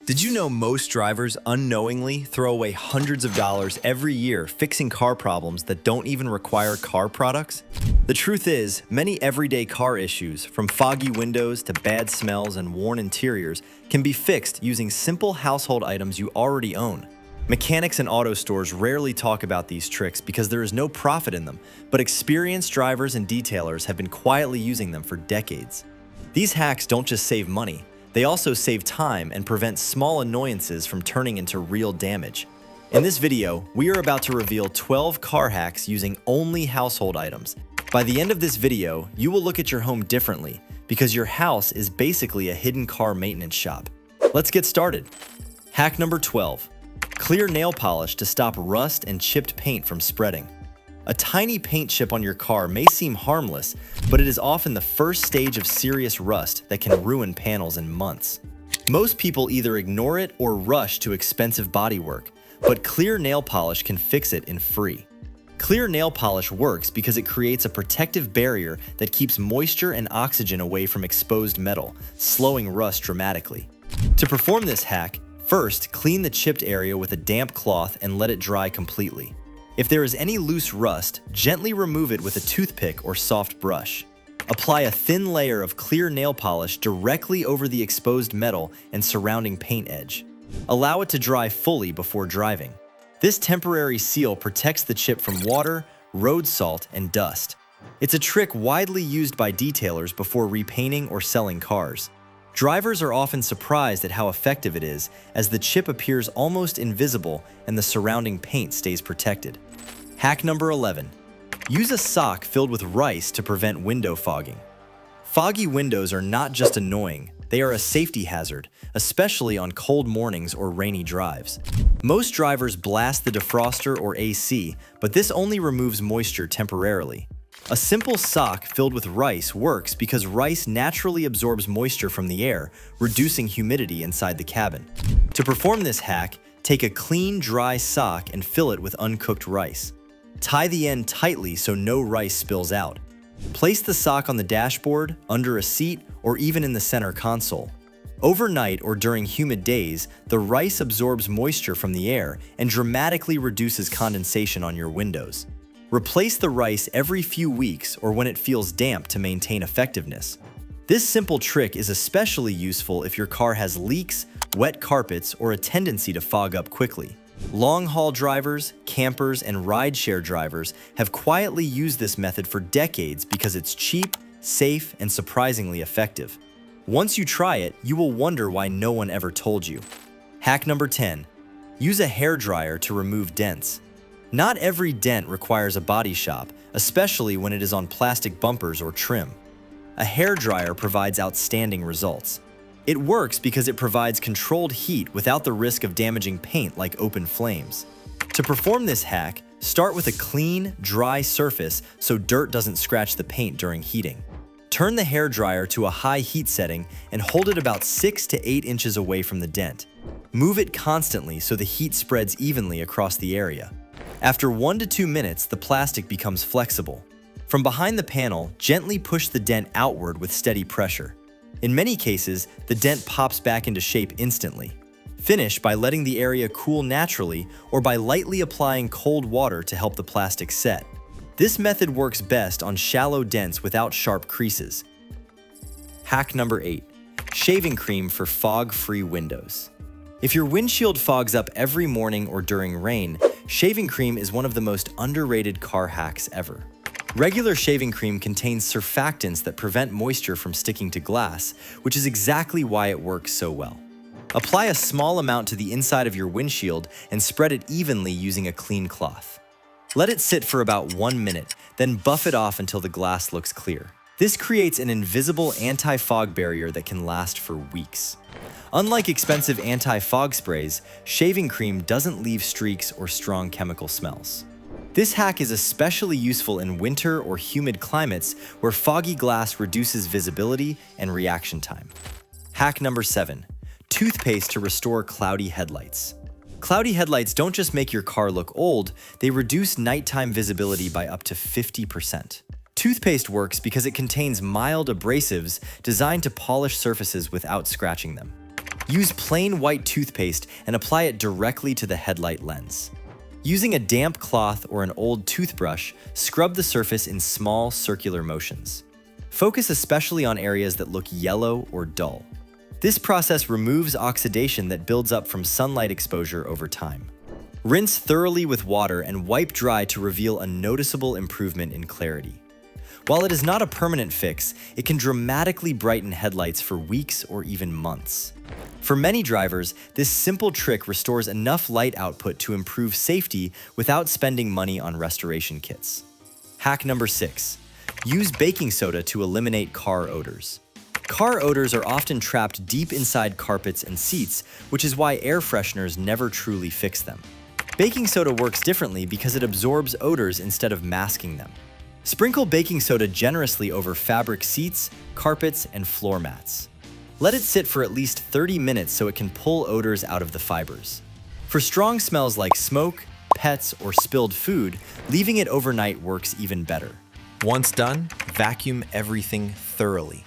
Did you know most drivers unknowingly throw away hundreds of dollars every year fixing car problems that don't even require car products? The truth is, many everyday car issues, from foggy windows to bad smells and worn interiors, can be fixed using simple household items you already own. Mechanics and auto stores rarely talk about these tricks because there is no profit in them, but experienced drivers and detailers have been quietly using them for decades. These hacks don't just save money, they also save time and prevent small annoyances from turning into real damage. In this video, we are about to reveal 12 car hacks using only household items. By the end of this video, you will look at your home differently because your house is basically a hidden car maintenance shop. Let's get started. Hack number 12. Clear nail polish to stop rust and chipped paint from spreading. A tiny paint chip on your car may seem harmless, but it is often the first stage of serious rust that can ruin panels in months. Most people either ignore it or rush to expensive bodywork, but clear nail polish can fix it in free. Clear nail polish works because it creates a protective barrier that keeps moisture and oxygen away from exposed metal, slowing rust dramatically. To perform this hack, first clean the chipped area with a damp cloth and let it dry completely. If there is any loose rust, gently remove it with a toothpick or soft brush. Apply a thin layer of clear nail polish directly over the exposed metal and surrounding paint edge. Allow it to dry fully before driving. This temporary seal protects the chip from water, road salt, and dust. It's a trick widely used by detailers before repainting or selling cars. Drivers are often surprised at how effective it is, as the chip appears almost invisible and the surrounding paint stays protected. Hack number 11. Use a sock filled with rice to prevent window fogging. Foggy windows are not just annoying, they are a safety hazard, especially on cold mornings or rainy drives. Most drivers blast the defroster or AC, but this only removes moisture temporarily. A simple sock filled with rice works because rice naturally absorbs moisture from the air, reducing humidity inside the cabin. To perform this hack, take a clean, dry sock and fill it with uncooked rice. Tie the end tightly so no rice spills out. Place the sock on the dashboard, under a seat, or even in the center console. Overnight or during humid days, the rice absorbs moisture from the air and dramatically reduces condensation on your windows. Replace the rice every few weeks or when it feels damp to maintain effectiveness. This simple trick is especially useful if your car has leaks, wet carpets, or a tendency to fog up quickly. Long-haul drivers, campers, and rideshare drivers have quietly used this method for decades because it's cheap, safe, and surprisingly effective. Once you try it, you will wonder why no one ever told you. Hack number 10. Use a hairdryer to remove dents. Not every dent requires a body shop, especially when it is on plastic bumpers or trim. A hairdryer provides outstanding results. It works because it provides controlled heat without the risk of damaging paint like open flames. To perform this hack, start with a clean, dry surface so dirt doesn't scratch the paint during heating. Turn the hairdryer to a high heat setting and hold it about 6 to 8 inches away from the dent. Move it constantly so the heat spreads evenly across the area. After 1 to 2 minutes, the plastic becomes flexible. From behind the panel, gently push the dent outward with steady pressure. In many cases, the dent pops back into shape instantly. Finish by letting the area cool naturally or by lightly applying cold water to help the plastic set. This method works best on shallow dents without sharp creases. Hack number 8. Shaving cream for fog-free windows. If your windshield fogs up every morning or during rain, shaving cream is one of the most underrated car hacks ever. Regular shaving cream contains surfactants that prevent moisture from sticking to glass, which is exactly why it works so well. Apply a small amount to the inside of your windshield and spread it evenly using a clean cloth. Let it sit for about 1 minute, then buff it off until the glass looks clear. This creates an invisible anti-fog barrier that can last for weeks. Unlike expensive anti-fog sprays, shaving cream doesn't leave streaks or strong chemical smells. This hack is especially useful in winter or humid climates where foggy glass reduces visibility and reaction time. Hack number 7. Toothpaste to restore cloudy headlights. Cloudy headlights don't just make your car look old, they reduce nighttime visibility by up to 50%. Toothpaste works because it contains mild abrasives designed to polish surfaces without scratching them. Use plain white toothpaste and apply it directly to the headlight lens. Using a damp cloth or an old toothbrush, scrub the surface in small circular motions. Focus especially on areas that look yellow or dull. This process removes oxidation that builds up from sunlight exposure over time. Rinse thoroughly with water and wipe dry to reveal a noticeable improvement in clarity. While it is not a permanent fix, it can dramatically brighten headlights for weeks or even months. For many drivers, this simple trick restores enough light output to improve safety without spending money on restoration kits. Hack number 6. Use baking soda to eliminate car odors. Car odors are often trapped deep inside carpets and seats, which is why air fresheners never truly fix them. Baking soda works differently because it absorbs odors instead of masking them. Sprinkle baking soda generously over fabric seats, carpets, and floor mats. Let it sit for at least 30 minutes so it can pull odors out of the fibers. For strong smells like smoke, pets, or spilled food, leaving it overnight works even better. Once done, vacuum everything thoroughly.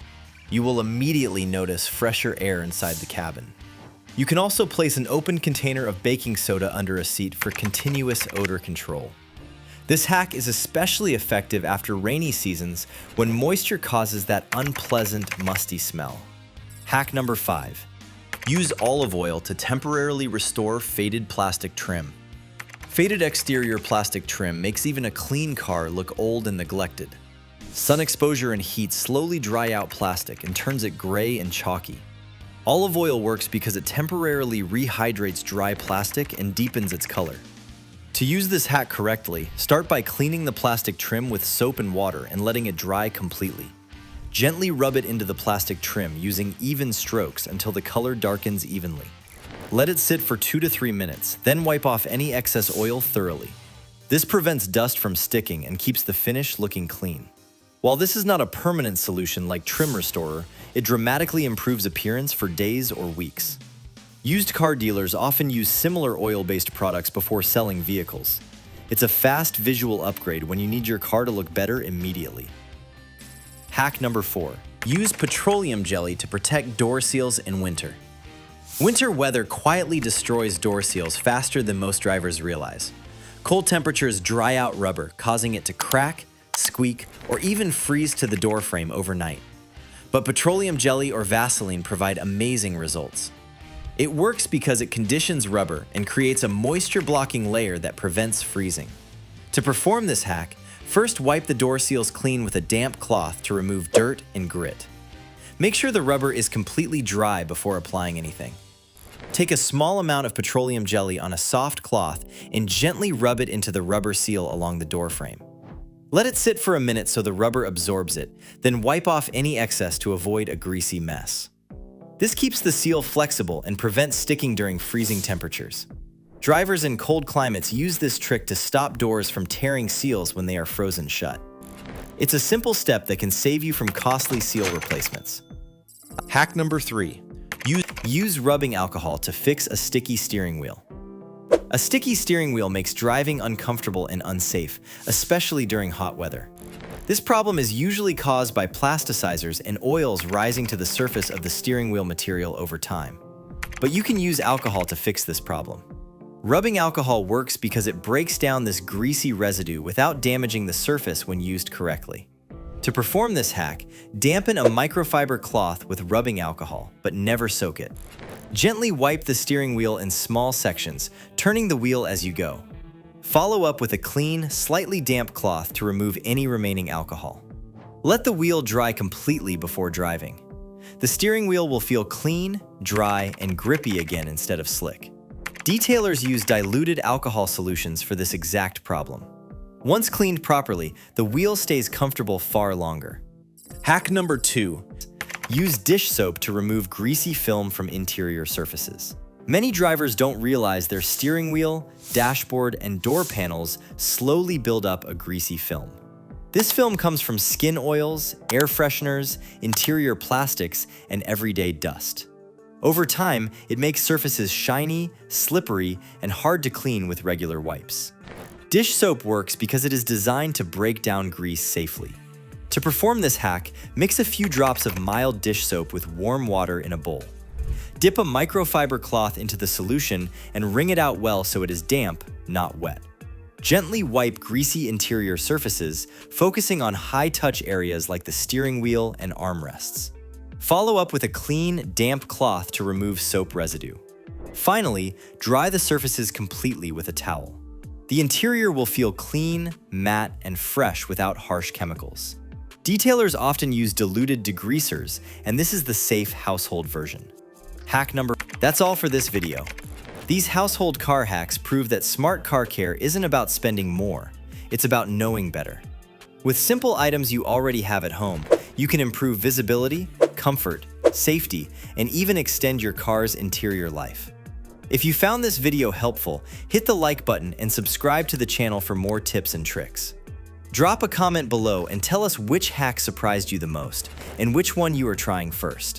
You will immediately notice fresher air inside the cabin. You can also place an open container of baking soda under a seat for continuous odor control. This hack is especially effective after rainy seasons when moisture causes that unpleasant, musty smell. Hack number 5. Use olive oil to temporarily restore faded plastic trim. Faded exterior plastic trim makes even a clean car look old and neglected. Sun exposure and heat slowly dry out plastic and turns it gray and chalky. Olive oil works because it temporarily rehydrates dry plastic and deepens its color. To use this hack correctly, start by cleaning the plastic trim with soap and water and letting it dry completely. Gently rub it into the plastic trim using even strokes until the color darkens evenly. Let it sit for 2 to 3 minutes, then wipe off any excess oil thoroughly. This prevents dust from sticking and keeps the finish looking clean. While this is not a permanent solution like trim restorer, it dramatically improves appearance for days or weeks. Used car dealers often use similar oil-based products before selling vehicles. It's a fast visual upgrade when you need your car to look better immediately. Hack number 4. Use petroleum jelly to protect door seals in winter. Winter weather quietly destroys door seals faster than most drivers realize. Cold temperatures dry out rubber, causing it to crack, squeak, or even freeze to the door frame overnight. But petroleum jelly or Vaseline provide amazing results. It works because it conditions rubber and creates a moisture-blocking layer that prevents freezing. To perform this hack, first wipe the door seals clean with a damp cloth to remove dirt and grit. Make sure the rubber is completely dry before applying anything. Take a small amount of petroleum jelly on a soft cloth and gently rub it into the rubber seal along the door frame. Let it sit for a minute so the rubber absorbs it, then wipe off any excess to avoid a greasy mess. This keeps the seal flexible and prevents sticking during freezing temperatures. Drivers in cold climates use this trick to stop doors from tearing seals when they are frozen shut. It's a simple step that can save you from costly seal replacements. Hack number 3. Use rubbing alcohol to fix a sticky steering wheel. A sticky steering wheel makes driving uncomfortable and unsafe, especially during hot weather. This problem is usually caused by plasticizers and oils rising to the surface of the steering wheel material over time. But you can use alcohol to fix this problem. Rubbing alcohol works because it breaks down this greasy residue without damaging the surface when used correctly. To perform this hack, dampen a microfiber cloth with rubbing alcohol, but never soak it. Gently wipe the steering wheel in small sections, turning the wheel as you go. Follow up with a clean, slightly damp cloth to remove any remaining alcohol. Let the wheel dry completely before driving. The steering wheel will feel clean, dry, and grippy again instead of slick. Detailers use diluted alcohol solutions for this exact problem. Once cleaned properly, the wheel stays comfortable far longer. Hack number 2. Use dish soap to remove greasy film from interior surfaces. Many drivers don't realize their steering wheel, dashboard, and door panels slowly build up a greasy film. This film comes from skin oils, air fresheners, interior plastics, and everyday dust. Over time, it makes surfaces shiny, slippery, and hard to clean with regular wipes. Dish soap works because it is designed to break down grease safely. To perform this hack, mix a few drops of mild dish soap with warm water in a bowl. Dip a microfiber cloth into the solution and wring it out well so it is damp, not wet. Gently wipe greasy interior surfaces, focusing on high-touch areas like the steering wheel and armrests. Follow up with a clean, damp cloth to remove soap residue. Finally, dry the surfaces completely with a towel. The interior will feel clean, matte, and fresh without harsh chemicals. Detailers often use diluted degreasers, and this is the safe household version. That's all for this video. These household car hacks prove that smart car care isn't about spending more, it's about knowing better. With simple items you already have at home, you can improve visibility, comfort, safety, and even extend your car's interior life. If you found this video helpful, hit the like button and subscribe to the channel for more tips and tricks. Drop a comment below and tell us which hack surprised you the most, and which one you are trying first.